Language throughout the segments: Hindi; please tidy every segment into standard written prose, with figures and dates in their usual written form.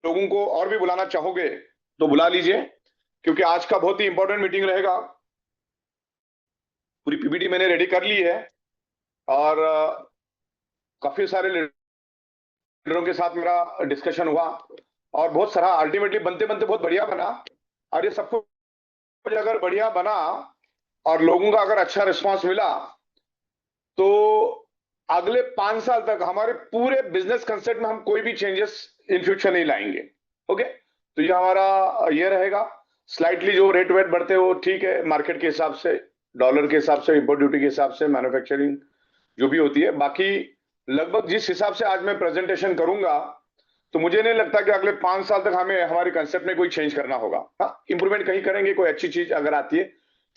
लोगों को और भी बुलाना चाहोगे तो बुला लीजिए, क्योंकि आज का बहुत ही इंपॉर्टेंट मीटिंग रहेगा। पूरी पीपीटी मैंने रेडी कर ली है और काफी सारे लीडरों के साथ मेरा डिस्कशन हुआ और बहुत सारा अल्टीमेटली बनते बनते बहुत बढ़िया बना। और ये सब कुछ अगर बढ़िया बना और लोगों का अगर अच्छा रिस्पांस मिला तो अगले 5 साल तक हमारे पूरे बिजनेस कंसेप्ट में हम कोई भी चेंजेस इन फ्यूचर नहीं लाएंगे। ओके, तो ये हमारा ये रहेगा। स्लाइटली जो रेट वेट बढ़ते हो ठीक है, मार्केट के हिसाब से, डॉलर के हिसाब से, इंपोर्ट ड्यूटी के हिसाब से, मैन्युफैक्चरिंग जो भी होती है। बाकी लगभग जिस हिसाब से आज मैं प्रेजेंटेशन करूंगा तो मुझे नहीं लगता कि अगले 5 साल तक हमें हमारे कंसेप्ट में कोई चेंज करना होगा। हाँ, इंप्रूवमेंट कहीं करेंगे, कोई अच्छी चीज अगर आती है।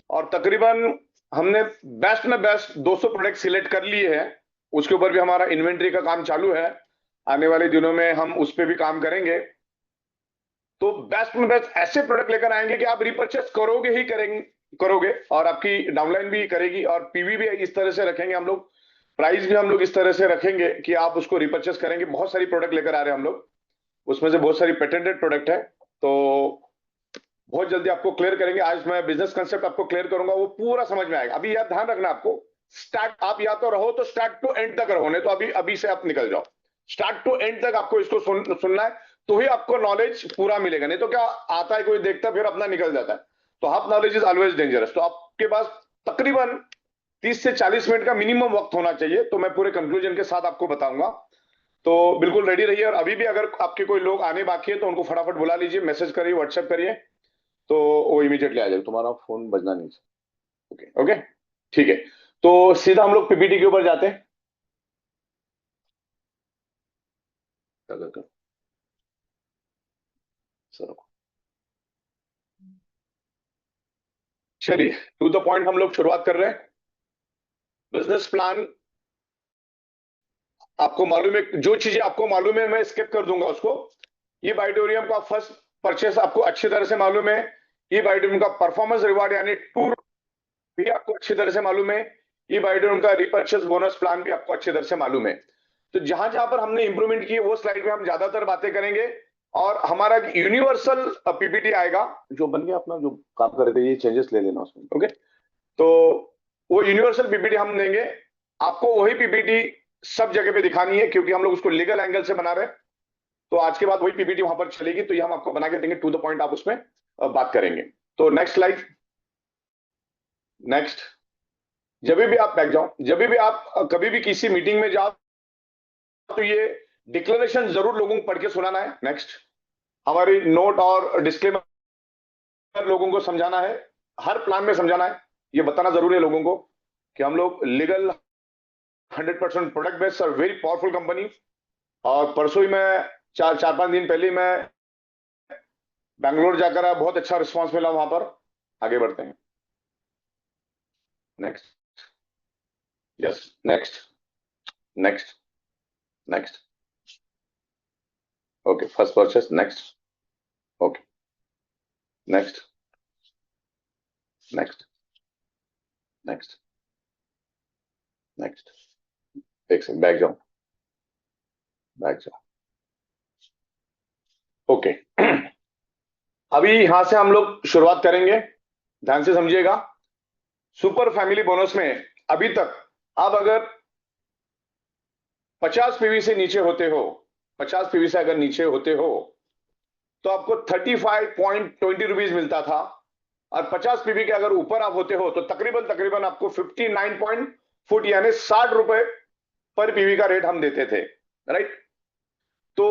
और तकरीबन हमने बेस्ट में बेस्ट 200 प्रोडक्ट सिलेक्ट कर लिए हैं। उसके ऊपर भी हमारा इन्वेंट्री का काम चालू है। आने वाले दिनों में हम उस पर भी काम करेंगे। तो बेस्ट में बेस्ट ऐसे प्रोडक्ट लेकर आएंगे कि आप रिपर्चेस करोगे ही करोगे, और आपकी डाउनलाइन भी करेगी, और पीवी भी इस तरह से रखेंगे हम लोग, प्राइस भी हम लोग इस तरह से रखेंगे कि आप उसको रिपर्चेस करेंगे। बहुत सारी प्रोडक्ट लेकर आ रहे हैं हम लोग, उसमें से बहुत सारी पेटेंटेड प्रोडक्ट है। तो बहुत जल्दी आपको क्लियर करेंगे। आज मैं बिजनेस कंसेप्ट आपको क्लियर करूंगा, वो पूरा समझ में आएगा। अभी यार ध्यान रखना आपको, स्टार्ट आप या तो रहो तो स्टार्ट टू एंड तक रहो, नहीं तो अभी अभी से आप निकल जाओ। स्टार्ट टू एंड तक आपको इसको सुनना है, तो ही आपको नॉलेज पूरा मिलेगा। नहीं तो क्या आता है, कोई देखता फिर अपना निकल जाता है। तो half knowledge is always dangerous. तो आपके पास तकरीबन 30 से 40 मिनट का मिनिमम वक्त होना चाहिए। तो मैं पूरे कंक्लूजन के साथ आपको बताऊंगा। तो बिल्कुल रेडी रहिए। और अभी भी अगर आपके कोई लोग आने बाकी है तो उनको फटाफट बुला लीजिए, मैसेज करिए, व्हाट्सएप करिए, तो वो इमीडिएटली आ जाएगा। तुम्हारा फोन बजना नहीं। ओके ओके, ठीक है। तो सीधा हम लोग पीपीटी के ऊपर जाते हैं। सर चलिए, टू द पॉइंट हम लोग शुरुआत कर रहे हैं। बिजनेस प्लान आपको मालूम है, जो चीजें आपको मालूम है मैं स्किप कर दूंगा उसको। ई बाइटोरियम का फर्स्ट परचेस आपको अच्छी तरह से मालूम है। ई बाइटोरियम का परफॉर्मेंस रिवार्ड यानी टूर भी आपको अच्छी तरह से मालूम है। ई बाइटोरियम का रिपर्चेस बोनस प्लान भी आपको अच्छी तरह से मालूम है। तो जहां जहां पर हमने इंप्रूवमेंट की वो स्लाइड में हम ज्यादातर बातें करेंगे। और हमारा यूनिवर्सल पीपीटी आएगा जो बन गया अपना, जो काम कर रहे थे, ये चेंजेस ले लेना उसमें। ओके, तो वो यूनिवर्सल पीपीटी हम देंगे आपको। वही पीपीटी सब जगह पे दिखानी है, क्योंकि हम लोग उसको लीगल एंगल से बना रहे हैं। तो आज के बाद वही पीपीटी वहां पर चलेगी। तो ये हम आपको बना के देंगे, टू द पॉइंट आप उसमें बात करेंगे। तो नेक्स्ट स्लाइड, नेक्स्ट। जब भी आप बैठ जाओ, जब भी आप कभी भी किसी मीटिंग में जाओ तो ये डिक्लेरेशन जरूर लोगों को पढ़ के सुनाना है। नेक्स्ट, हमारी नोट और डिस्क्लेमर लोगों को समझाना है, हर प्लान में समझाना है। ये बताना जरूरी है लोगों को कि हम लोग लीगल 100% प्रोडक्ट बेस्ड और वेरी पावरफुल कंपनी। और परसों ही मैं चार चार पांच दिन पहले मैं बैंगलोर जाकर आया, बहुत अच्छा रिस्पांस मिला वहां पर। आगे बढ़ते हैं। Next, yes, next, next, next. Okay, first purchase, next. Okay, next, next, next, next. एक सेकंड, बैक जाओ, बैक जाओ। ओके अभी यहां से हम लोग शुरुआत करेंगे, ध्यान से समझिएगा। सुपर फैमिली बोनस में अभी तक आप अगर 50 पीवी से नीचे होते हो, 50 पीवी से अगर नीचे होते हो तो आपको 35.20 मिलता था। और 50 पीवी के अगर ऊपर आप होते हो तो तकरीबन तकरीबन आपको 59.40 यानी 60 रुपए पर पीवी का रेट हम देते थे। राइट, तो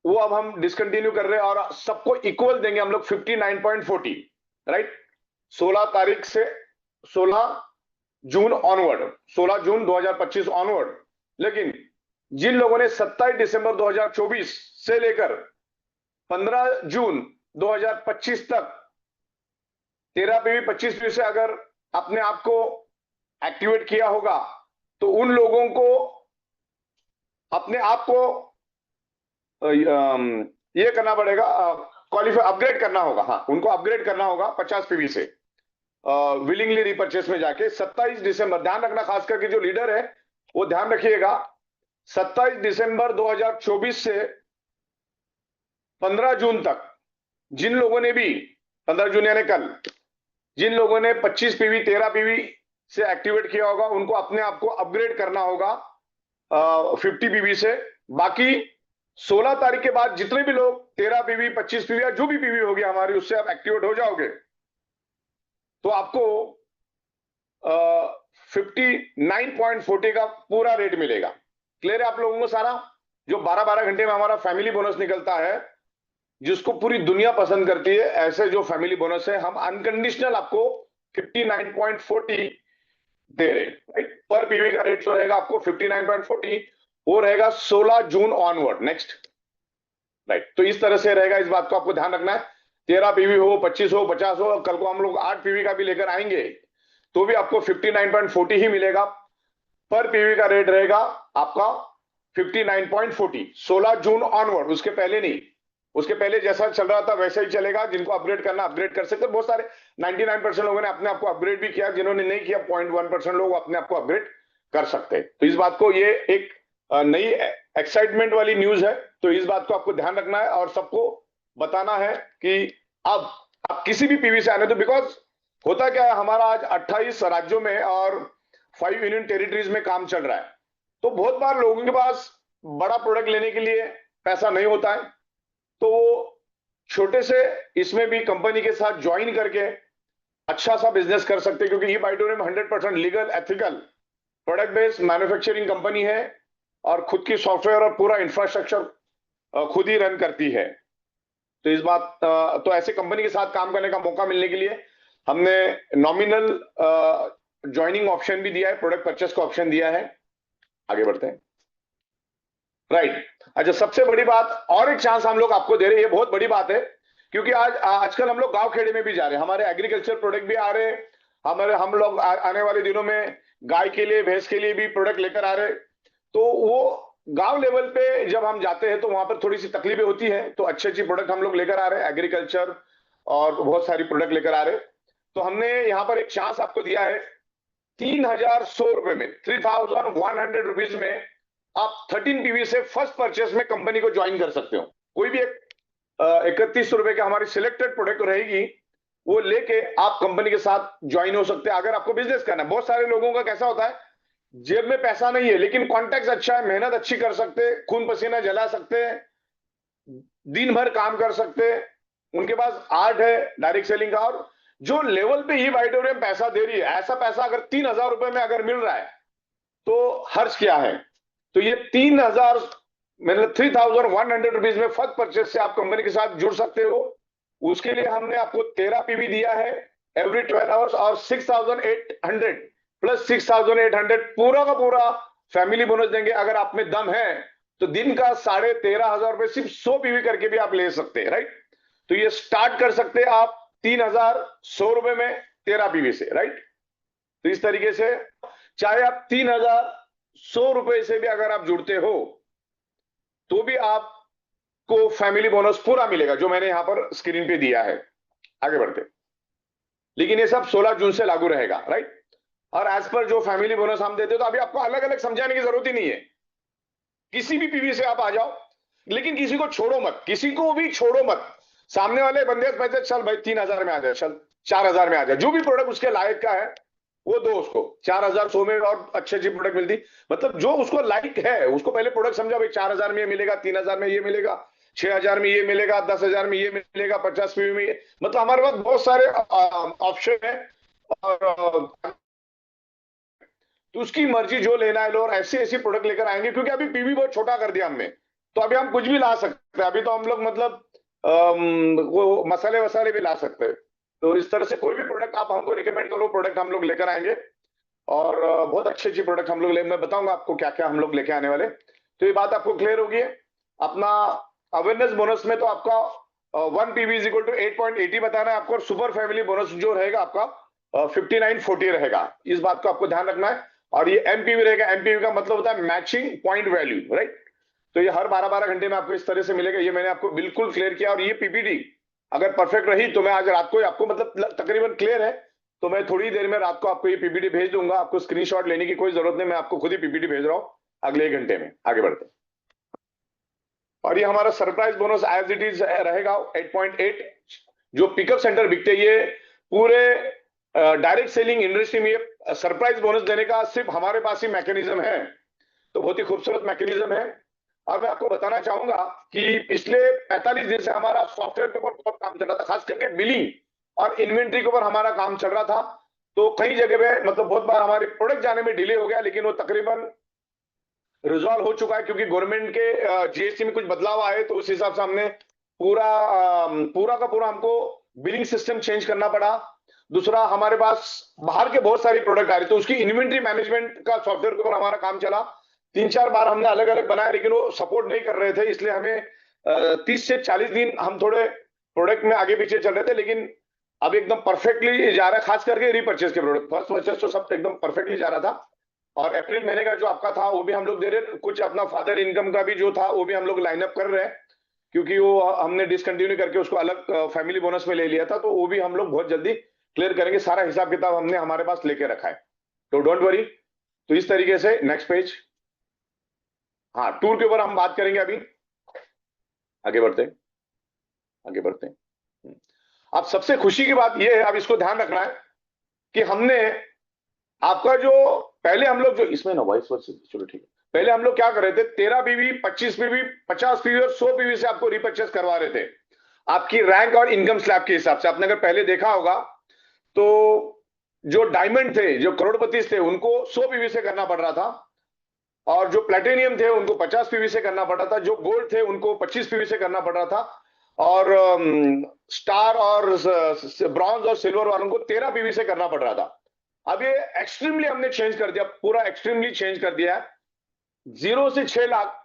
वो अब हम डिसकंटिन्यू कर रहे हैं और सबको इक्वल देंगे हम लोग 59.40। राइट, 16 तारीख से 16 जून ऑनवर्ड, 16 जून 2025 ऑनवर्ड। लेकिन जिन लोगों ने 27 दिसंबर 2024 से लेकर 15 जून 2025 तक 13 पीवी 25 पीवी से अगर अपने आप को एक्टिवेट किया होगा तो उन लोगों को अपने आप को ये करना पड़ेगा, क्वालिफाई अपग्रेड करना होगा। हाँ, उनको अपग्रेड करना होगा 50 पीवी से विलिंगली रिपर्चेस में जाके 27 दिसंबर। ध्यान रखना, खास करके जो लीडर है वो ध्यान रखिएगा, 27 दिसंबर 2024 से 15 जून तक जिन लोगों ने भी 15 जून यानी कल जिन लोगों ने 25 पीवी 13 पीवी से एक्टिवेट किया होगा उनको अपने आप को अपग्रेड करना होगा 50 पीवी से। बाकी 16 तारीख के बाद जितने भी लोग 13 पीवी 25 पीवी या जो भी पीवी होगी हमारी उससे आप एक्टिवेट हो जाओगे तो आपको 59.40 का पूरा रेट मिलेगा। क्लियर है आप लोगों को सारा? जो 12-12 घंटे में हमारा फैमिली बोनस निकलता है जिसको पूरी दुनिया पसंद करती है, ऐसे जो फैमिली बोनस है हम अनकंडीशनल आपको 59.40 दे रहे हैं, राइट? पर पीवी का रेट जो रहेगा आपको 59.40 वो रहेगा 16 जून ऑनवर्ड। Next, right? तो इस तरह से रहेगा, इस बात को आपको ध्यान रखना है। 13 पीवी हो, 25 हो, 50 हो, कल को हम लोग 8 पीवी का भी लेकर आएंगे तो भी आपको 59.40 ही मिलेगा। पर पीवी का रेट रहेगा आपका 59.40 16 जून ऑनवर्ड, उसके पहले नहीं। उसके पहले जैसा चल रहा था वैसा ही चलेगा। जिनको अपग्रेड करना अपग्रेड कर सकते हैं। बहुत सारे 99% लोगों ने अपने आप को अपग्रेड भी किया, जिन्होंने नहीं किया 0.1% लोग अपने आप को अपग्रेड कर सकते हैं। तो इस बात को, ये एक नई एक्साइटमेंट वाली न्यूज है, तो इस बात को आपको ध्यान रखना है और सबको बताना है कि अब आप किसी भी पीवी से आने दो। बिकॉज होता क्या है, हमारा आज 28 राज्यों में और 5 यूनियन टेरिटरीज में काम चल रहा है, तो बहुत बार लोगों के पास बड़ा प्रोडक्ट लेने के लिए पैसा नहीं होता है, तो वो छोटे से इसमें भी कंपनी के साथ ज्वाइन करके अच्छा सा बिजनेस कर सकते हैं। क्योंकि ई-बाइटोरियम 100% legal ethical product based manufacturing company है और खुद की सॉफ्टवेयर और पूरा इंफ्रास्ट्रक्चर खुद ही रन करती है। तो इस बात तो ऐसे कंपनी के साथ काम करने का मौका मिलने के लिए हमने नॉमिनल ज्वाइनिंग ऑप्शन भी दिया है, प्रोडक्ट परचेस का ऑप्शन दिया है। आगे बढ़ते हैं, राइट? अच्छा, सबसे बड़ी बात और एक चांस हम लोग आपको दे रहे हैं, ये बहुत बड़ी बात है क्योंकि आजकल हम लोग गांव खेड़े में भी जा रहे हैं, हमारे एग्रीकल्चर प्रोडक्ट भी आ रहे हैं, हम लोग आने वाले दिनों में गाय के लिए भैंस के लिए भी प्रोडक्ट लेकर आ रहे हैं। तो वो गांव लेवल पे जब हम जाते हैं तो वहां पर थोड़ी सी तकलीफें होती है, तो अच्छी अच्छी प्रोडक्ट हम लोग लेकर आ रहे हैं, एग्रीकल्चर और बहुत सारी प्रोडक्ट लेकर आ रहे हैं। तो हमने यहाँ पर एक चांस आपको दिया है, 3,100 रुपए में, 3,100 रुपीज में आप 13 पीवी से फर्स्ट परचेस में कंपनी को ज्वाइन कर सकते हो। कोई भी एक 31 रुपए की हमारी सिलेक्टेड प्रोडक्ट रहेगी, वो लेके आप कंपनी के साथ ज्वाइन हो सकते हैं अगर आपको बिजनेस करना है। बहुत सारे लोगों का कैसा होता है, जेब में पैसा नहीं है लेकिन कॉन्टैक्ट अच्छा है, मेहनत अच्छी कर सकते हैं, खून पसीना जला सकते हैं, दिन भर काम कर सकते हैं, उनके पास आर्ट है डायरेक्ट सेलिंग का। और जो लेवल पे ई-बाइटोरियम पैसा दे रही है, ऐसा पैसा अगर 3,000 रुपए में अगर मिल रहा है तो हर्ज क्या है। तो ये 3,000 मतलब 3,100 रुपीज में फर्स्ट परचेस से आप कंपनी के साथ जुड़ सकते हो। उसके लिए हमने आपको 13 पीवी दिया है एवरी 12 आवर्स और 6,800 प्लस 6,800 पूरा का पूरा फैमिली बोनस देंगे। अगर आप में दम है तो दिन का 13,500 रुपए सिर्फ 100 पीवी करके भी आप ले सकते हैं, राइट? तो ये स्टार्ट कर सकते हैं आप 3,100 रुपए में 13 पीवी से, राइट? तो इस तरीके से चाहे आप 3,100 रुपए से भी अगर आप जुड़ते हो तो भी आपको फैमिली बोनस पूरा मिलेगा जो मैंने यहां पर स्क्रीन पे दिया है। आगे बढ़ते, लेकिन ये सब 16 जून से लागू रहेगा, राइट? और एज पर जो फैमिली बोनस हम देते हो, तो अभी आपको अलग अलग समझाने की जरूरत ही नहीं है, किसी भी पीवी से आप आ जाओ, लेकिन किसी को छोड़ो मत, किसी को भी छोड़ो मत। सामने वाले बंदे पैसे, चल भाई 3,000 में आ जाए, चल 4,000 में आ जाए, जो भी प्रोडक्ट उसके लायक का है वो दो उसको। 4,100 में और अच्छी अच्छी प्रोडक्ट मिलती, मतलब जो उसको लाइक है उसको पहले प्रोडक्ट समझा भाई, 4,000 में ये मिलेगा, 3,000 में ये मिलेगा, 6,000 में ये मिलेगा, 10,000 में ये मिलेगा, 50 पीवी में ये, मतलब हमारे पास बहुत सारे ऑप्शन है। और तो उसकी मर्जी जो लेना है लो, और ऐसी ऐसी प्रोडक्ट लेकर आएंगे क्योंकि अभी पीवी बहुत छोटा कर दिया हमने, तो अभी हम कुछ भी ला सकते हैं। अभी तो हम लोग मतलब वो मसाले वसाले भी ला सकते हैं। तो इस तरह से कोई भी प्रोडक्ट आप हमको रिकमेंड करो, प्रोडक्ट हम लोग लेकर आएंगे और बहुत अच्छी अच्छी प्रोडक्ट हम लोग मैं बताऊंगा आपको क्या क्या हम लोग लेके आने वाले। तो ये बात आपको क्लियर होगी। अपना अवेयरनेस बोनस में तो आपका 1 पीवी इज इक्वल टू 8.80 बताना है आपको, और सुपर फैमिली बोनस जो रहेगा आपका 59.40 रहेगा। इस बात को आपको ध्यान रखना है। और ये एमपीवी रहेगा, एमपीवी का मतलब होता है मैचिंग पॉइंट वैल्यू, राइट? तो ये हर 12-12 घंटे में आपको इस तरह से मिलेगा। ये मैंने आपको बिल्कुल क्लियर किया, और ये पीपीटी अगर परफेक्ट रही तो मैं आज रात को आपको मतलब तकरीबन क्लियर है तो मैं थोड़ी देर में रात को आपको ये पीपीटी भेज दूंगा। आपको स्क्रीनशॉट लेने की कोई जरूरत नहीं, मैं आपको खुद ही पीपीटी भेज रहा हूं अगले 1 घंटे में। आगे बढ़ते हैं। और ये हमारा surprise bonus as it is रहेगा 8.8। जो पिकअप सेंटर बिकते ये पूरे डायरेक्ट सेलिंग इंडस्ट्री में सरप्राइज बोनस देने का सिर्फ हमारे पास ही मैकेनिज्म है। तो बहुत ही खूबसूरत मैकेनिज्म है। और मैं आपको बताना चाहूंगा कि पिछले 45 दिन से हमारा सॉफ्टवेयर के ऊपर बहुत काम चल रहा था, खास करके बिलिंग और इन्वेंट्री के ऊपर हमारा काम चल रहा था। तो कई जगह पे मतलब बहुत बार हमारे प्रोडक्ट जाने में डिले हो गया, लेकिन वो तकरीबन रिजॉल्व हो चुका है, क्योंकि गवर्नमेंट के जीएसटी में कुछ बदलाव आए, तो उस हिसाब से हमने पूरा का पूरा हमको बिलिंग सिस्टम चेंज करना पड़ा। दूसरा, हमारे पास बाहर के बहुत सारी प्रोडक्ट आ रही, तो उसकी इन्वेंट्री मैनेजमेंट का सॉफ्टवेयर के ऊपर हमारा काम चला। 3-4 बार हमने अलग अलग बनाया, लेकिन वो सपोर्ट नहीं कर रहे थे, इसलिए हमें 30 से 40 दिन हम थोड़े प्रोडक्ट में आगे पीछे चल रहे थे। लेकिन अब एकदम परफेक्टली जा रहा है, खास करके रीपर्चेज के प्रोडक्ट। फर्स्ट परचेज तो सब एकदम परफेक्टली जा रहा था। और अप्रैल महीने का जो आपका था वो भी हम लोग दे रहे, कुछ अपना फादर इनकम का भी जो था वो भी हम लोग लाइन अप कर रहे हैं, क्योंकि वो हमने डिसकंटिन्यू करके उसको अलग फैमिली बोनस में ले लिया था, तो वो भी हम लोग बहुत जल्दी क्लियर करेंगे। सारा हिसाब किताब हमने हमारे पास लेके रखा है, तो डोंट वरी। तो इस तरीके से नेक्स्ट पेज। हाँ, टूर के ऊपर हम बात करेंगे अभी। आगे बढ़ते हैं, आगे बढ़ते हैं। अब सबसे खुशी की बात यह है, अब इसको ध्यान रखना है कि हमने आपका जो पहले हम लोग जो इसमें ना वॉइस वर्स, चलो ठीक है, पहले हम लोग क्या कर रहे थे, 13 पीवी, 25 पीवी, 50 पीवी और 100 पीवी से आपको रिपर्चेस करवा रहे थे आपकी रैंक और इनकम स्लैब के हिसाब से। आपने अगर पहले देखा होगा तो जो डायमंड थे, जो करोड़पति थे, उनको 100 पीवी से करना पड़ रहा था, और जो प्लेटिनियम थे उनको 50 पीवी से करना पड़ रहा था, जो गोल्ड थे उनको 25 पीवी से करना पड़ रहा था, और स्टार और ब्रॉन्ज और सिल्वर वालों को 13 पीवी से करना पड़ रहा था। अब ये एक्सट्रीमली हमने चेंज कर दिया, पूरा एक्सट्रीमली चेंज कर दिया है। 0 से 6 लाख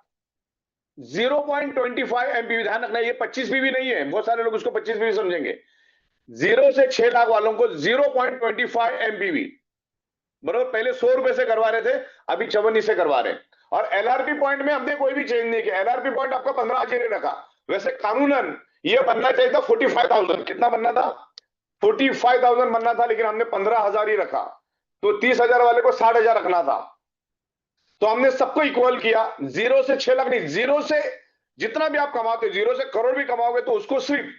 0.25 एमपीवी, ध्यान रखना ये 25 पीवी नहीं है, बहुत सारे लोग उसको 25 पीवी समझेंगे। 0 से 6 लाख वालों को 0.25 एमपीवी, बराबर। पहले 100 रुपए से करवा रहे थे, अभी 54 से करवा रहे हैं। और एलआरपी पॉइंट में हमने कोई भी चेंज नहीं किया, एलआरपी पॉइंट आपका 15,000 ही रखा। वैसे कानूनन ये बनना चाहिए था 45,000, कितना बनना था, 45,000 बनना था, लेकिन हमने 15,000 ही रखा। तो 30,000 वाले को 60,000 रखना था, तो हमने सबको इक्वल किया। 0 से 6 लाख नहीं, 0 से जितना भी आप कमाते हो, 0 से करोड़ भी कमाओगे, तो उसको सिर्फ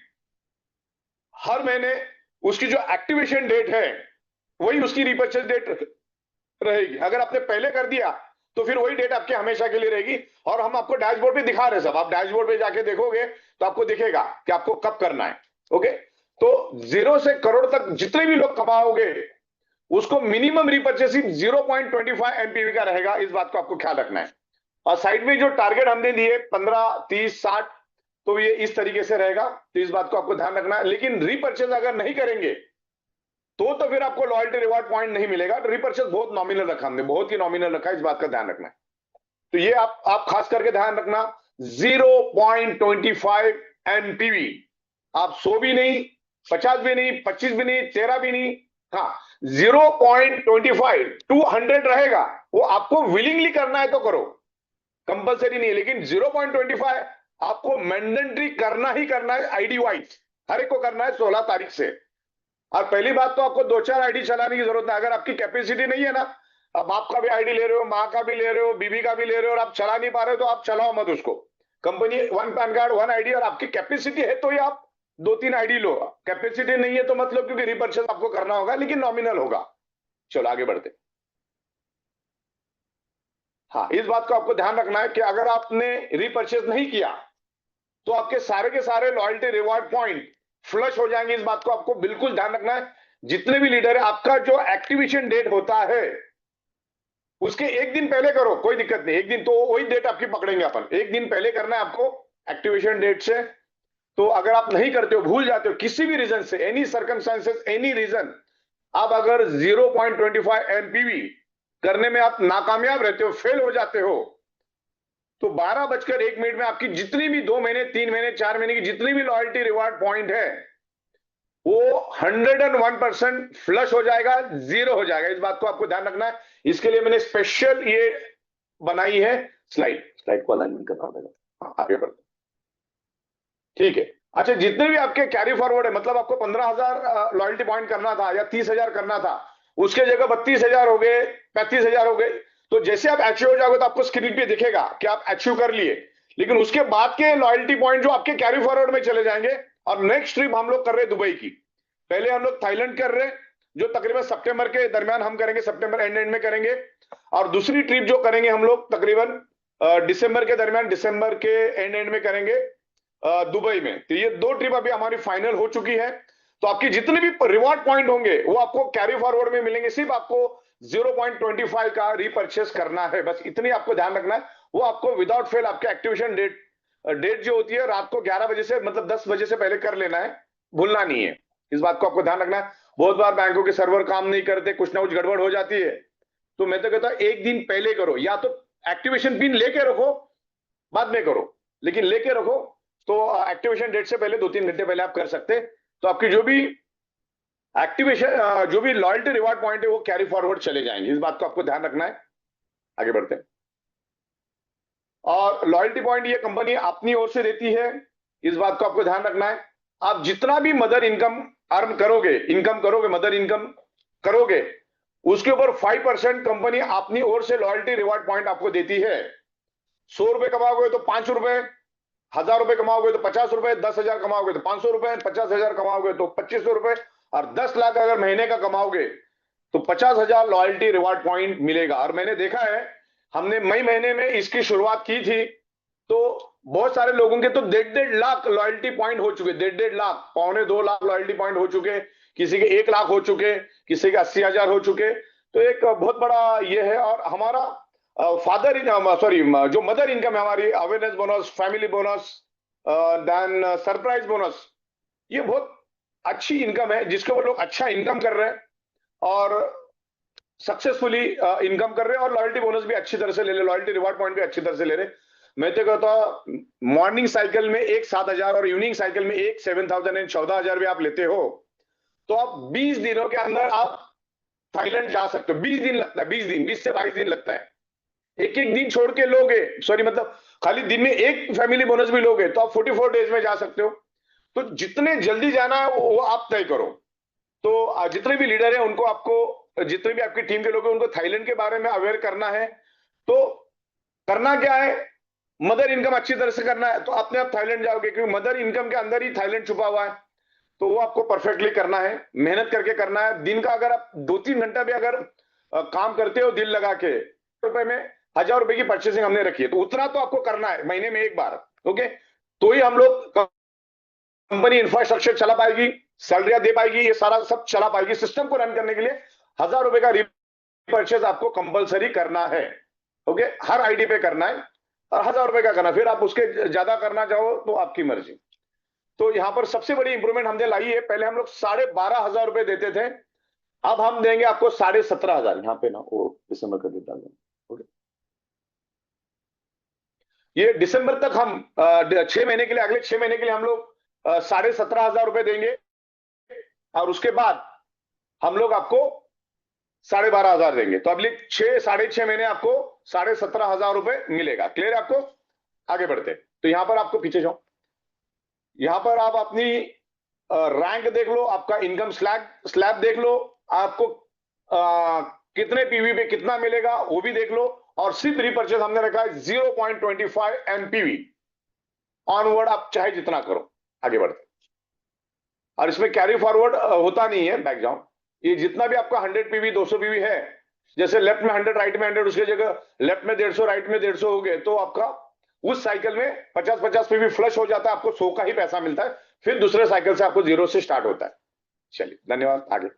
हर महीने उसकी जो एक्टिवेशन डेट है वही उसकी रिपर्चेज डेट रहेगी। अगर आपने पहले कर दिया तो फिर वही डेट आपके हमेशा के लिए रहेगी। और हम आपको डैशबोर्ड पे दिखा रहे हैं सब, आप डैशबोर्ड पे जाके देखोगे तो आपको दिखेगा कि आपको कब करना है। ओके, तो 0 से करोड़ तक जितने भी लोग कमाओगे उसको मिनिमम रिपर्चेसिंग 0.25 एमपीवी का रहेगा, इस बात को आपको ख्याल रखना है। और साइड में जो टारगेट हमने दिए 15, 30, 60, तो ये इस तरीके से रहेगा, तो इस बात को आपको ध्यान रखना है। लेकिन रिपर्चेज अगर नहीं करेंगे तो फिर आपको लॉयल्टी रिवार्ड पॉइंट नहीं मिलेगा। रिपर्चेज बहुत नॉमिनल रखा हमने, बहुत ही नॉमिनल रखा है, इस बात का ध्यान रखना है। तो ये आप खास करके ध्यान रखना, 0.25 एमपीवी। आप 100 भी नहीं, 50 भी नहीं, 25 भी नहीं, 13 भी नहीं, हाँ 0.25 200 रहेगा। वो आपको विलिंगली करना है तो करो, कंपलसरी नहीं है, लेकिन 0.25 आपको मैंडेटरी करना ही करना है। आईडी वाइज हर एक को करना है 16 तारीख से। और पहली बात तो आपको 2-4 आईडी चलाने की जरूरत है। अगर आपकी कैपेसिटी नहीं है ना, अब बाप का भी आईडी ले रहे हो, माँ का भी ले रहे हो, बीबी का भी ले रहे हो, और आप चला नहीं पा रहे हो, तो आप चलाओ मत उसको। कंपनी 1 पैन कार्ड 1 आईडी, और आपकी कैपेसिटी है तो ही आप 2-3 आईडी लो। कैपेसिटी नहीं है तो मत लो, क्योंकि रिपर्चेस आपको करना होगा, लेकिन नॉमिनल होगा। चलो आगे बढ़ते। हाँ, इस बात को आपको ध्यान रखना है कि अगर आपने रिपर्चेस नहीं किया तो आपके सारे के सारे लॉयल्टी रिवार्ड पॉइंट फ्लश हो जाएंगे। इस बात को आपको बिल्कुल ध्यान रखना है। जितने भी लीडर है, आपका जो एक्टिवेशन डेट होता है उसके एक दिन पहले करो, कोई दिक्कत नहीं। एक दिन तो वही डेट आपकी पकड़ेंगे अपन, एक दिन पहले करना है आपको एक्टिवेशन डेट से। तो अगर आप नहीं करते हो, भूल जाते हो किसी भी रीजन से, एनी सर्कमस्टांसेस, एनी रीजन, आप अगर 0.25 एमपीवी करने में आप नाकामयाब रहते हो, फेल हो जाते हो, तो 12:01 में आपकी जितनी भी 2 महीने, 3 महीने, 4 महीने की जितनी भी लॉयल्टी रिवार्ड पॉइंट है वो 101% फ्लश हो जाएगा, 0 हो जाएगा। इस बात को आपको ध्यान रखना है। इसके लिए मैंने स्पेशल ये बनाई है स्लाइड को अलाइनमेंट करना पड़ेगा। हाँ, आगे बढ़ते, ठीक है। अच्छा, जितने भी आपके कैरी फॉरवर्ड है, मतलब आपको 15,000 लॉयल्टी पॉइंट करना था या 30,000 करना था, उसके जगह 32,000 हो गए, 35,000 हो गए। तो जैसे आप अचीव हो जाओगे तो आपको स्क्रीन पे दिखेगा कि आप अचीव कर लिए। लेकिन उसके बाद के लॉयल्टी पॉइंट जो आपके कैरी फॉरवर्ड में चले जाएंगे। और नेक्स्ट ट्रिप हम लोग कर रहे हैं दुबई की। पहले हम लोग थाईलैंड कर रहे हैं, जो तकरीबन सितंबर के दरमियान हम करेंगे, सितंबर एंड में करेंगे। और दूसरी ट्रिप जो करेंगे हम लोग तकरीबन दिसंबर के दरमियान, दिसंबर के एंड में करेंगे दुबई में। तो ये 2 ट्रिप अभी हमारी फाइनल हो चुकी है। तो आपकी जितने भी रिवॉर्ड पॉइंट होंगे वो आपको कैरी फॉरवर्ड में मिलेंगे। सिर्फ आपको 0.25 का रीपर्चेस करना है, बस इतनी आपको ध्यान रखना है। वो आपको विदाउट फेल आपके एक्टिवेशन डेट जो होती है रात को 11 बजे से, मतलब 10 बजे से पहले कर लेना है, भूलना नहीं है। इस बात को आपको ध्यान रखना है। बहुत बार बैंकों के सर्वर काम नहीं करते, कुछ ना कुछ गड़बड़ हो जाती है। तो मैं तो कहता हूं एक दिन पहले करो, या तो एक्टिवेशन पिन लेके रखो, बाद में करो, लेकिन लेके रखो। तो एक्टिवेशन डेट से पहले 2-3 घंटे पहले आप कर सकते हैं। तो आपकी जो भी एक्टिवेशन, जो भी लॉयल्टी रिवार्ड पॉइंट है वो कैरी फॉरवर्ड चले जाएंगे। इस बात को आपको ध्यान रखना है। आगे बढ़ते हैं। और लॉयल्टी पॉइंट ये कंपनी अपनी ओर से देती है, इस बात को आपको ध्यान रखना है। आप जितना भी मदर इनकम अर्न करोगे, मदर इनकम करोगे, उसके ऊपर 5% कंपनी अपनी ओर से लॉयल्टी रिवार्ड पॉइंट आपको देती है। 100 रुपए कमाओगे तो 5 रुपए, 1000 रुपए कमाओगे तो 50 रुपए, 10,000 कमाओगे तो 500 रुपए, 50,000 कमाओगे तो 2500 रुपए, और 10 लाख अगर महीने का कमाओगे तो 50,000 लॉयल्टी रिवार्ड पॉइंट मिलेगा। और मैंने देखा है, हमने मई महीने में इसकी शुरुआत की थी, तो बहुत सारे लोगों के तो 1.5 लाख लॉयल्टी पॉइंट हो चुके, 1.5 लाख, 1.25 लाख लॉयल्टी पॉइंट हो चुके, किसी के 1 लाख हो चुके, किसी के 80,000 हो चुके। तो एक बहुत बड़ा ये है। और हमारा जो मदर इनकम है हमारी, awareness bonus, family bonus, then surprise bonus, ये बहुत अच्छी इनकम है जिसके ऊपर लोग अच्छा इनकम कर रहे हैं और सक्सेसफुली इनकम कर रहे हैं। और लॉयल्टी बोनस भी अच्छी तरह से ले रहे, लॉयल्टी रिवार्ड पॉइंट भी अच्छी तरह से ले रहे। मैं तो कहता हूं मॉर्निंग साइकिल में एक 7,000 और इवनिंग साइकिल में एक 7,000 एंड 14,000 भी आप लेते हो, तो आप 20 दिनों के अंदर आप थाईलैंड जा सकते हो। 20 दिन लगता है, 20 दिन, 20 से 22 दिन लगता है। एक एक दिन छोड़ के लोगे, सॉरी मतलब खाली दिन में एक फैमिली बोनस भी लोगे तो आप 44 डेज में जा सकते हो। तो जितने जल्दी जाना है वो आप तय करो। तो जितने भी लीडर हैं उनको, आपको जितने भी आपकी टीम के लोग हैं उनको थाईलैंड के बारे में अवेयर करना है। तो करना क्या है, मदर इनकम अच्छी तरह से करना है तो अपने आप थाईलैंड जाओगे, क्योंकि मदर इनकम के अंदर ही थाईलैंड छुपा हुआ है। तो वो आपको परफेक्टली करना है, मेहनत करके करना है। दिन का अगर आप 2-3 घंटा भी अगर काम करते हो दिल लगा के, रुपए में 1,000 रुपए की परचेसिंग हमने रखी है, तो उतना तो आपको करना है महीने में एक बार। ओके, तो ही हम लोग कंपनी इंफ्रास्ट्रक्चर चला पाएगी, सैलरियां दे पाएगी, ये सारा सब चला पाएगी। सिस्टम को रन करने के लिए 1,000 रुपए का रीपरचेज आपको कंपलसरी करना है। ओके, हर आईडी पे करना है और 1,000 रुपए का करना। फिर आप उसके ज्यादा करना चाहो तो आपकी मर्जी। तो यहाँ पर सबसे बड़ी इंप्रूवमेंट हमने लाई है। पहले हम लोग 12,500 रुपए देते थे, अब हम देंगे आपको 17,500। यहाँ पे ना वो दिसंबर का देता है। ओके, ये दिसंबर तक हम 6 महीने के लिए, अगले 6 महीने के लिए हम लोग 17,500 रुपए देंगे। और उसके बाद हम लोग आपको 12,500 देंगे। तो अगले 6-6.5 महीने आपको 17,500 रुपए मिलेगा। क्लियर है आपको? आगे बढ़ते। तो यहां पर आपको पीछे जाओ, यहां पर आप अपनी रैंक देख लो, आपका इनकम स्लैब देख लो, आपको कितने पीवी पे कितना मिलेगा वो भी देख लो। और सिर्फ रीपरचेज हमने रखा है 0.25 एमपीवी ऑनवर्ड, आप चाहे जितना करो। आगे बढ़ते। और इसमें कैरी फॉरवर्ड होता नहीं है, बैक जाओ। ये जितना भी आपका 100 पीवी 200 पीवी है, जैसे लेफ्ट में 100 राइट में 100, उसकी जगह लेफ्ट में 150 राइट में 150 हो गए, तो आपका उस साइकिल में 50-50 पीवी फ्लश हो जाता है, आपको 100 का ही पैसा मिलता है। फिर दूसरे साइकिल से आपको 0 से स्टार्ट होता है। चलिए, धन्यवाद। आगे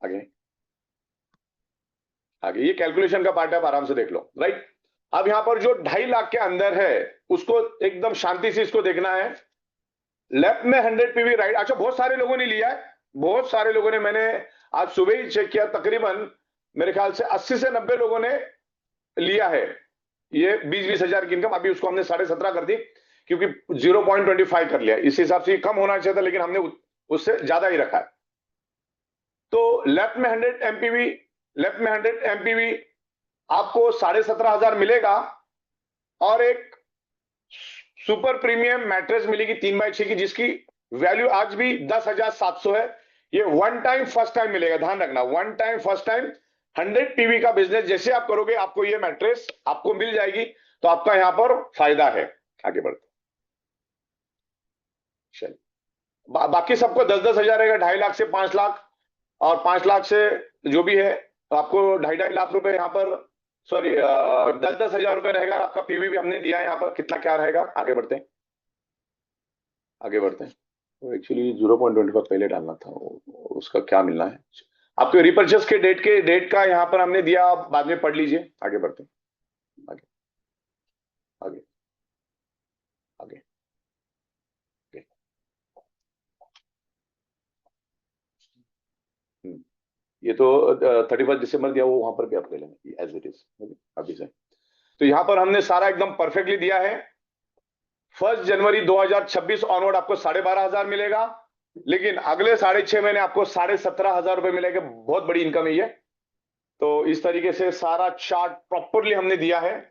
आगे आगे ये कैलकुलेशन का पार्ट है, आप आराम से देख लो। राइट, अब यहां पर जो 2.5 लाख के अंदर है उसको एकदम शांति से इसको देखना है। लेफ्ट में 100 पीवी राइट, अच्छा बहुत सारे लोगों ने लिया है, बहुत सारे लोगों ने, मैंने आज सुबह ही चेक किया, तकरीबन मेरे ख्याल से 80 से 90 लोगों ने लिया है ये 20-20 हजार की इनकम। अभी उसको हमने 17.5 कर दी, क्योंकि 0.25 कर लिया। इस हिसाब से कम होना चाहिए था, लेकिन हमने उससे ज्यादा ही रखा है। तो लेफ्ट में 100 एमपीवी, लेफ्ट में 100 एमपीवी आपको 17,500 मिलेगा। और एक सुपर प्रीमियम मैट्रेस मिलेगी 3x6 की, जिसकी वैल्यू आज भी 10,700 है। ये वन टाइम फर्स्ट टाइम मिलेगा, ध्यान रखना, one time first time 100 PV का बिजनेस जैसे आप करोगे, आपको ये मैट्रेस आपको मिल जाएगी, तो आपका यहां पर फायदा है। आगे बढ़ते चलिए। बाकी सबको 10-10 हजार रहेगा, 2.5 लाख से 5 लाख, और 5 लाख से जो भी है, तो आपको 2.5-2.5 लाख रुपए यहाँ पर, सॉरी 10-10 हजार रुपए रहेगा आपका। पीवी भी हमने दिया है यहाँ पर, कितना क्या रहेगा। आगे बढ़ते हैं, आगे बढ़ते हैं। तो एक्चुअली 0.25 पहले डालना था, उसका क्या मिलना है आपके रिपर्चेस के डेट का यहाँ पर हमने दिया, आप बाद में पढ़ लीजिए। आगे बढ़ते हैं, आगे आगे आगे आगे। हम्म, ये तो 31 दिसंबर दिया, वो वहां पर भी आप ले लेंगे एज इट इज अभी से। तो यहाँ पर हमने सारा एकदम परफेक्टली दिया है। 1 जनवरी 2026 ऑनवर्ड आपको 12,500 मिलेगा, लेकिन अगले 6.5 महीने आपको 17,500 रुपए मिलेंगे। बहुत बड़ी इनकम है ये। तो इस तरीके से सारा चार्ट प्रॉपरली हमने दिया है,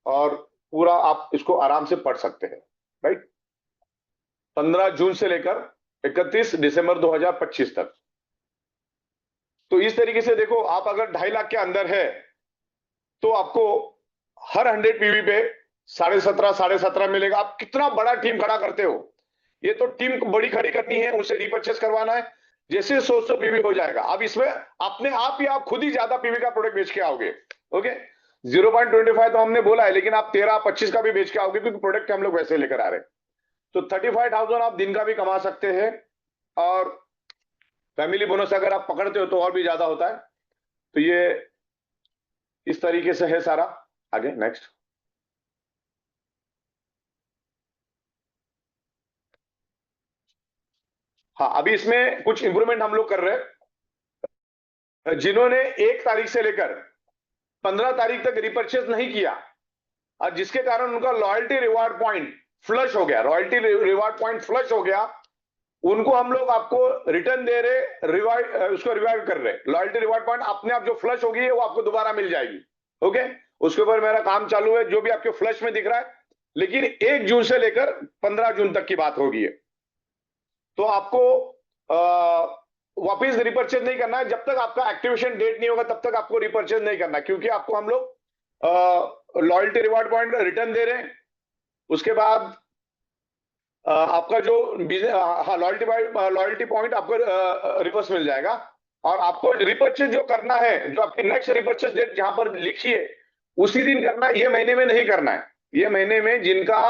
और पूरा आप इसको आराम से पढ़ सकते हैं, राइट। 15 जून से लेकर 31 दिसंबर 2025 तक। तो इस तरीके से देखो, आप अगर 2.5 लाख के अंदर है तो आपको हर 100 पीवी पे 17.5 मिलेगा। आप कितना बड़ा टीम खड़ा करते हो, ये तो टीम बड़ी खड़ी करनी है, उसे रिपर्चेस करवाना है। जैसे 100 पीवी हो जाएगा, अब इसमें अपने आप ही आप खुद ही ज्यादा पीवी का प्रोडक्ट बेच के आओगे। ओके, 0.25 तो हमने बोला है, लेकिन आप 13-25 का भी बेच के आओगे, क्योंकि प्रोडक्ट हम लोग वैसे लेकर आ रहे हैं। तो 35,000 आप दिन का भी कमा सकते हैं, और फैमिली बोनस अगर आप पकड़ते हो तो और भी ज्यादा होता है। तो ये इस तरीके से है सारा। आगे नेक्स्ट। हाँ, अभी इसमें कुछ इंप्रूवमेंट हम लोग कर रहे हैं। जिन्होंने 1 तारीख से लेकर 15 तारीख तक रिपर्चेस नहीं किया, और जिसके कारण उनका लॉयल्टी रिवार्ड पॉइंट फ्लश हो गया, रॉयल्टी रिवार्ड पॉइंट फ्लश हो गया, उनको हम लोग आपको रिटर्न दे रहे, रिवाइव उसको रिवाइव कर रहे। लॉयल्टी रिवार्ड पॉइंट अपने आप जो फ्लश होगी वो आपको दोबारा मिल जाएगी। ओके, उसके ऊपर मेरा काम चालू है, जो भी आपके फ्लश में दिख रहा है। लेकिन 1 जून से लेकर 15 जून तक की बात होगी। तो आपको वापिस रिपर्चेज नहीं करना है, जब तक आपका एक्टिवेशन डेट नहीं होगा तब तक आपको रिपर्चेज नहीं करना, क्योंकि आपको हम लोग लॉयल्टी रिवार्ड पॉइंट रिटर्न दे रहे हैं। उसके बाद आपका जो हाँ, लॉयल्टी पॉइंट आपको रिवर्स मिल जाएगा। और आपको रिपर्चेज जो करना है, जो आपकी नेक्स्ट रिपर्चेज डेट जहां पर लिखी है उसी दिन करना है, ये महीने में नहीं करना है। ये महीने में जिनका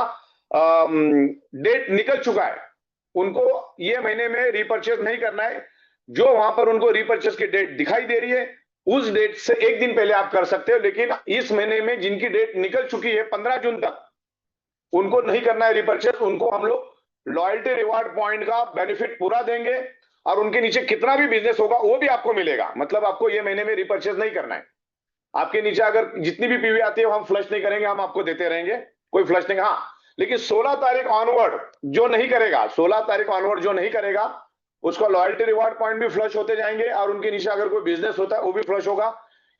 डेट निकल चुका है उनको ये महीने में रिपर्चेज नहीं करना है। जो वहां पर उनको रिपर्चेज की डेट दिखाई दे रही है, उस डेट से एक दिन पहले आप कर सकते हो। लेकिन इस महीने में जिनकी डेट निकल चुकी है 15 जून तक, उनको नहीं करना है रिपर्चेस। उनको हम लोग लॉयल्टी रिवार्ड पॉइंट का बेनिफिट पूरा देंगे, और उनके नीचे कितना भी बिजनेस होगा वो भी आपको मिलेगा। मतलब आपको ये महीने में रिपर्चेस नहीं करना है। आपके नीचे अगर जितनी भी पीवी आती है वो हम फ्लश नहीं करेंगे, हम आपको देते रहेंगे, कोई फ्लश नहीं। हाँ, लेकिन 16 तारीख ऑनवर्ड जो नहीं करेगा, 16 तारीख ऑनवर्ड जो नहीं करेगा, उसका लॉयल्टी रिवार्ड पॉइंट भी फ्लश होते जाएंगे, और उनके नीचे अगर कोई बिजनेस होता है वो भी फ्लश होगा।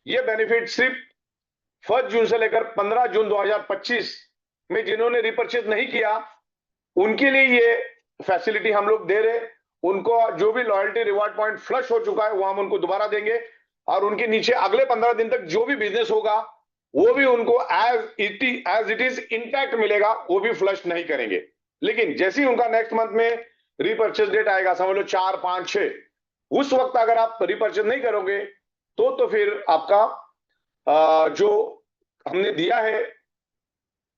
ये बेनिफिट सिर्फ 1 जून से लेकर 15 जून 2025 में जिन्होंने रिपर्चेज नहीं किया उनके लिए ये फैसिलिटी हम लोग दे रहे। उनको जो भी लॉयल्टी रिवार्ड पॉइंट फ्लश हो चुका है वो हम उनको दोबारा देंगे, और उनके नीचे अगले 15 दिन तक जो भी बिजनेस होगा वो भी उनको एज इट इज इंटैक्ट मिलेगा, वो भी फ्लश नहीं करेंगे। लेकिन जैसे ही उनका नेक्स्ट मंथ में रिपर्चेज डेट आएगा, समझ लो 4, 5, 6, उस वक्त अगर आप रिपर्चेज नहीं करोगे तो फिर आपका जो हमने दिया है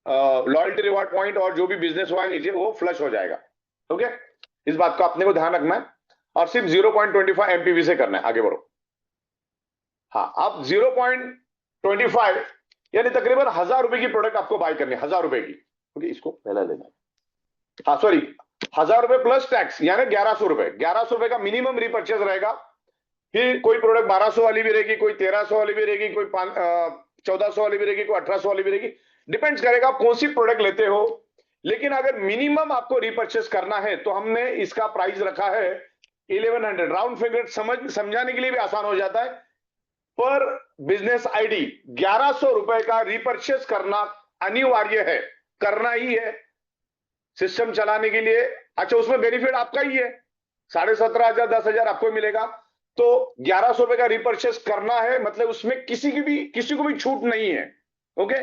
लॉयल्टी रिवार्ड पॉइंट और जो भी बिजनेस हुआ नीचे वो फ्लश हो जाएगा। ओके, इस बात को अपने को ध्यान रखना है, और सिर्फ 0.25 एमपीवी से करना है। आगे बढ़ो। हाँ, अब 0.25 यानी तकरीबन 1,000 रुपए की प्रोडक्ट आपको बाय करनी है, 1,000 रुपए की। ओके, इसको पहला लेना है। हाँ सॉरी, 1,000 रुपए प्लस टैक्स, यानी 1,100 रुपए। 1,100 रुपए का मिनिमम रिपर्चेज रहेगा। फिर कोई प्रोडक्ट 1,200 वाली भी रहेगी, कोई 1,300 वाली भी रहेगी, कोई 1,400 वाली भी रहेगी, कोई 1,800 वाली भी रहेगी। डिपेंड्स करेगा आप कौन सी प्रोडक्ट लेते हो। लेकिन अगर मिनिमम आपको रिपर्चेस करना है तो हमने इसका प्राइस रखा है 1,100। राउंड फिगर समझाने के लिए भी आसान हो जाता है। पर बिजनेस आईडी 1,100 रुपए का रिपर्चेस करना अनिवार्य है, करना ही है सिस्टम चलाने के लिए। अच्छा, उसमें बेनिफिट आपका ही है, 17,500 10,000 आपको मिलेगा। तो 1100 रुपए का रिपर्चेस करना है, मतलब उसमें किसी को भी छूट नहीं है। ओके,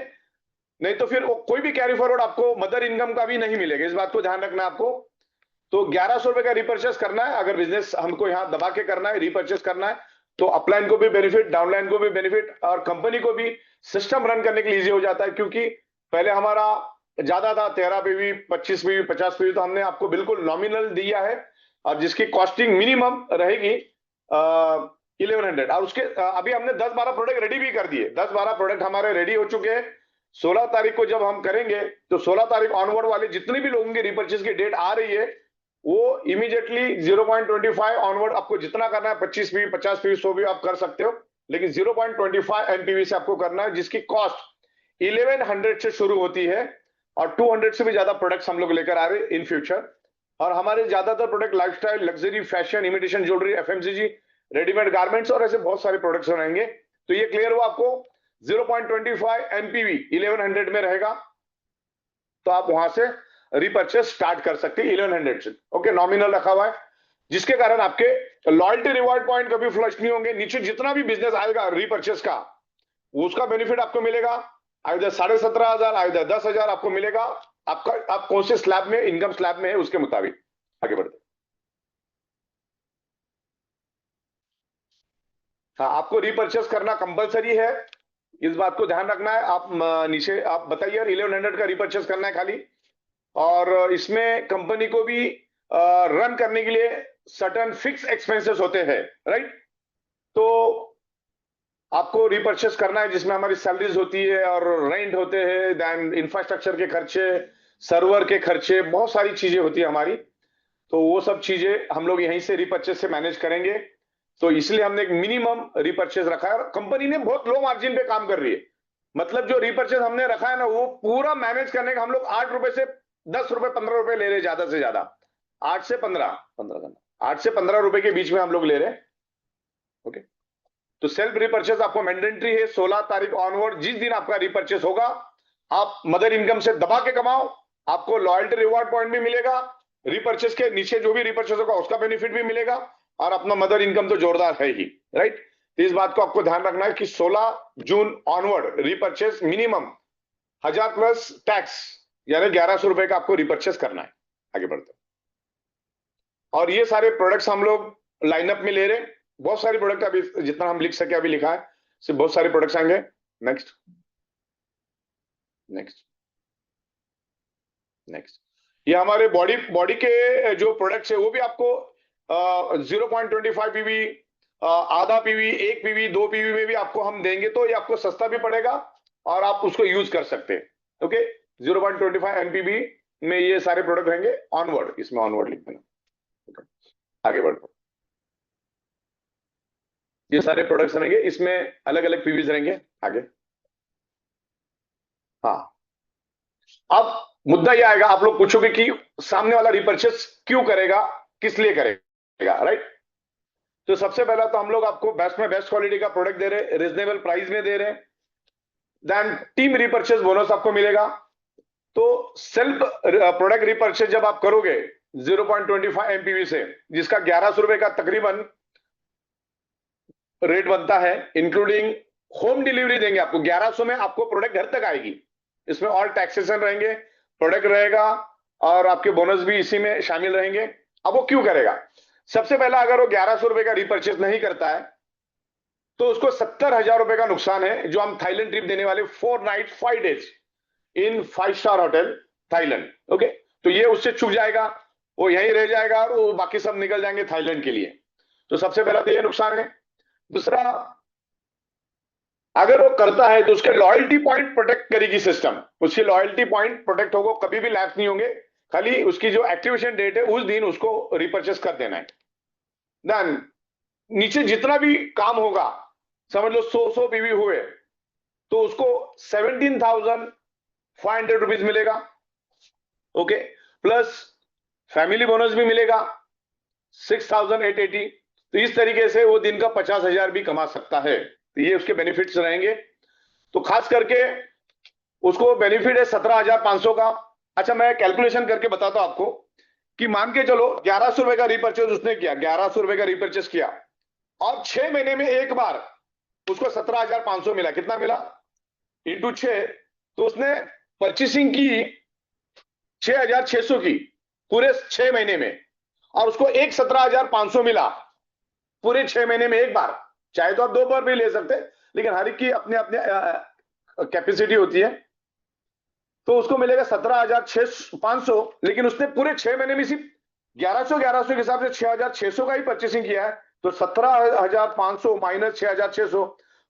नहीं तो फिर कोई भी कैरी फॉरवर्ड आपको मदर इनकम का भी नहीं मिलेगा, इस बात को ध्यान रखना है आपको। तो 1100 रुपए का रिपर्चेस करना है, अगर बिजनेस हमको यहां दबा के करना है, रिपर्चेस करना है, तो अपलाइन को भी बेनिफिट, डाउनलाइन को भी बेनिफिट, और कंपनी को भी सिस्टम रन करने के लिए इजी हो जाता है। क्योंकि पहले हमारा ज्यादा था 13 पीवी, 25 पीवी, 50 पीवी, तो हमने आपको बिल्कुल नॉमिनल दिया है, और जिसकी कॉस्टिंग मिनिमम रहेगी 1100। और उसके अभी हमने 10-12 प्रोडक्ट रेडी भी कर दिए, 10-12 प्रोडक्ट हमारे रेडी हो चुके हैं। 16 तारीख को जब हम करेंगे, तो 16 तारीख ऑनवर्ड वाले जितने भी लोगों की रिपर्चेस की डेट आ रही है, वो इमीडिएटली 0.25 ऑनवर्ड आपको जितना करना है, 25 पीवी, 50 पीवी, 100 भी आप कर सकते हो, लेकिन 0.25 एमपीवी से आपको करना है, जिसकी कॉस्ट 1100 से शुरू होती है, और 200 से भी ज्यादा प्रोडक्ट्स हम लोग लेकर आ रहे हैं इन फ्यूचर। और हमारे ज्यादातर product lifestyle, luxury, fashion, imitation jewellery, FMCG, readymade garments और ऐसे बहुत सारे प्रोडक्ट्स रहेंगे। तो ये क्लियर हुआ आपको, 0.25 एमपीवी 1100 में रहेगा, तो आप वहां से रिपर्चेस स्टार्ट कर सकते हैं 1100 से। ओके, नॉमिनल रखा हुआ है, जिसके कारण आपके लॉयल्टी रिवॉर्ड पॉइंट कभी फ्लश नहीं होंगे। नीचे जितना भी बिजनेस आएगा रिपर्चेस का, उसका बेनिफिट आपको मिलेगा, आइदर 17,500, आइदर 10,000 आपको मिलेगा। आपका आप कौन से स्लैब में, इनकम स्लैब में है, उसके मुताबिक आगे बढ़ते। हाँ, आपको रिपर्चेस करना कंपलसरी है, इस बात को ध्यान रखना है। आप नीचे आप बताइए, 1100 का रिपर्चेस करना है खाली, और इसमें कंपनी को भी रन करने के लिए सर्टेन फिक्स एक्सपेंसेस होते हैं, राइट। तो आपको रिपर्चेस करना है, जिसमें हमारी सैलरीज होती है और रेंट होते हैं, देन इंफ्रास्ट्रक्चर के खर्चे, सर्वर के खर्चे, बहुत सारी चीजें होती है हमारी। तो वो सब चीजें हम लोग यहीं से रिपर्चेस से मैनेज करेंगे। तो इसलिए हमने एक मिनिमम रिपर्चेस रखा है, और कंपनी ने बहुत लो मार्जिन पे काम कर रही है। मतलब जो रिपर्चेस हमने रखा है ना, वो पूरा मैनेज करने का हम लोग 8 रुपए से 10 रुपए, 15 रुपए ले रहे, ज्यादा से ज्यादा 8 से 15, 8 से 15 रुपए के बीच में हम लोग ले रहे हैं। ओके, तो सेल्फ रिपर्चेस आपको मैंडेटरी है 16 तारीख ऑनवर्ड। जिस दिन आपका रिपर्चेस होगा, आप मदर इनकम से दबा के कमाओ, आपको लॉयल्टी रिवॉर्ड पॉइंट भी मिलेगा, रिपर्चेस के नीचे जो भी रिपर्चेस होगा उसका बेनिफिट भी मिलेगा, और अपना मदर इनकम तो जोरदार है ही, राइट। तो इस बात को आपको ध्यान रखना है कि 16 June onward repurchase minimum 1000 plus tax, यानी 1100 रुपए का आपको रिपर्चेस करना है। आगे बढ़ते, और ये सारे प्रोडक्ट्स हम लोग लाइनअप में ले रहे हैं, बहुत सारे प्रोडक्ट, अभी जितना हम लिख सके अभी लिखा है, सिर्फ बहुत सारे प्रोडक्ट्स आएंगे। Next, next, next. ये हमारे बॉडी बॉडी के जो प्रोडक्ट्स है, वो भी आपको 0.25 पीवी, आधा पीवी, 1 पीवी, 2 पीवी में भी आपको हम देंगे, तो ये आपको सस्ता भी पड़ेगा, और आप उसको यूज कर सकते हैं। ओके, 0.25 एमपीवी में ये सारे प्रोडक्ट रहेंगे ऑनवर्ड, इसमें ऑनवर्ड लिख देना। आगे बढ़ो, ये सारे प्रोडक्ट्स रहेंगे, इसमें अलग अलग पीवीज रहेंगे। आगे, हाँ, अब मुद्दा यह आएगा, आप लोग पूछोगे कि सामने वाला रिपर्चेस क्यों करेगा, किस लिए करेगा, राइट। तो सबसे पहला तो हम लोग आपको बेस्ट में बेस्ट क्वालिटी का प्रोडक्ट दे रहे हैं, रिजनेबल प्राइस में दे रहे हैं, देन टीम रिपर्चेस बोनस आपको मिलेगा। तो सेल्फ प्रोडक्ट रिपर्चेस जब आप करोगे 0.25 एमपीवी से, जिसका 1100 रुपए का तकरीबन रेट बनता है, इंक्लूडिंग होम डिलीवरी देंगे आपको 1100 में, आपको प्रोडक्ट घर तक आएगी, इसमें ऑल टैक्सेशन रहेंगे, प्रोडक्ट रहेगा, और आपके बोनस भी इसी में शामिल रहेंगे। अब वो क्यों करेगा? सबसे पहला, अगर वो 1100 रुपए का रिपर्चेस नहीं करता है, तो उसको 70,000 रुपए का नुकसान है, जो हम थाईलैंड ट्रिप देने वाले 4 night 5 days in 5 star hotel Thailand. Okay, तो ये उससे चूक जाएगा, वो यहीं रह जाएगा, और वो बाकी सब निकल जाएंगे थाईलैंड के लिए। तो सबसे पहला तो ये नुकसान है। दूसरा, अगर वो करता है तो उसके लॉयल्टी पॉइंट प्रोटेक्ट करेगी सिस्टम, उसकी लॉयल्टी पॉइंट प्रोटेक्ट होगा, कभी भी लैप्स नहीं होंगे, खाली उसकी जो एक्टिवेशन डेट है उस दिन उसको रिपर्चेस कर देना है। देन नीचे जितना भी काम होगा, समझ लो 100 पीवी हुए, तो उसको 17,500 रुपीज मिलेगा। ओके, प्लस फैमिली बोनस भी मिलेगा 6,880। तो इस तरीके से वो दिन का 50,000 भी कमा सकता है। तो ये उसके बेनिफिट्स रहेंगे। तो खास करके उसको बेनिफिट है 17,500 का। अच्छा, मैं कैलकुलेशन करके बताता हूं आपको, कि मान के चलो 1100 रुपए का रिपर्चेस उसने किया, 1100 रुपए का रिपर्चेस किया, और 6 महीने में एक बार उसको 17,500 मिला। कितना मिला? इंटू 6, तो उसने परचेसिंग की 6,600 की पूरे 6 महीने में, और उसको एक 17,500 मिला पूरे 6 महीने में एक बार। चाहे तो आप 2 बार भी ले सकते, लेकिन हर एक की अपने अपने कैपेसिटी होती है। तो उसको मिलेगा 17,500, लेकिन उसने पूरे 6 महीने में सिर्फ 1100 के हिसाब से 6,600 का ही परचेसिंग किया है। तो 17,500 माइनस 6,600,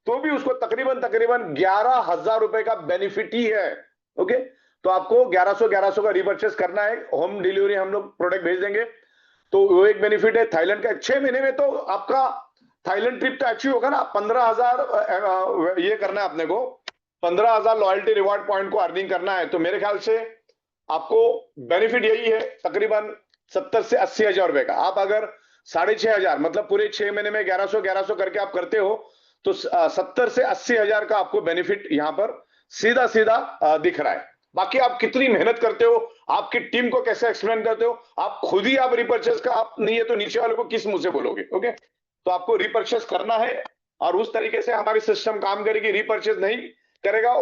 तो भी उसको तकरीबन तकरीबन 11,000 रुपए का बेनिफिट ही है। ओके, तो आपको 1100 का रिपर्चेस करना है, होम डिलीवरी हम लोग प्रोडक्ट भेज देंगे। तो वो एक बेनिफिट है थाईलैंड का। 6 महीने में तो आपका थाईलैंड ट्रिप तो अचीव होगा ना। 15,000 ये करना है अपने को, 15,000 लॉयल्टी रिवार्ड पॉइंट को अर्निंग करना है। तो मेरे ख्याल से आपको बेनिफिट यही है, तकरीबन 70 से 80 हजार रुपए का। आप अगर 6,500 मतलब पूरे 6 महीने में 1100 करके आप करते हो, तो 70 से 80 हजार का आपको बेनिफिट यहां पर सीधा सीधा दिख रहा है। बाकी आप कितनी मेहनत करते हो, आपकी टीम को कैसे एक्सप्लेन करते हो, आप खुद ही आप रिपर्चेस का आप नहीं है तो नीचे वाले को किस मुंह से बोलोगे? ओके, तो आपको रिपर्चेस करना है, और उस तरीके से हमारी सिस्टम काम करेगी। रिपर्चेस नहीं करेगा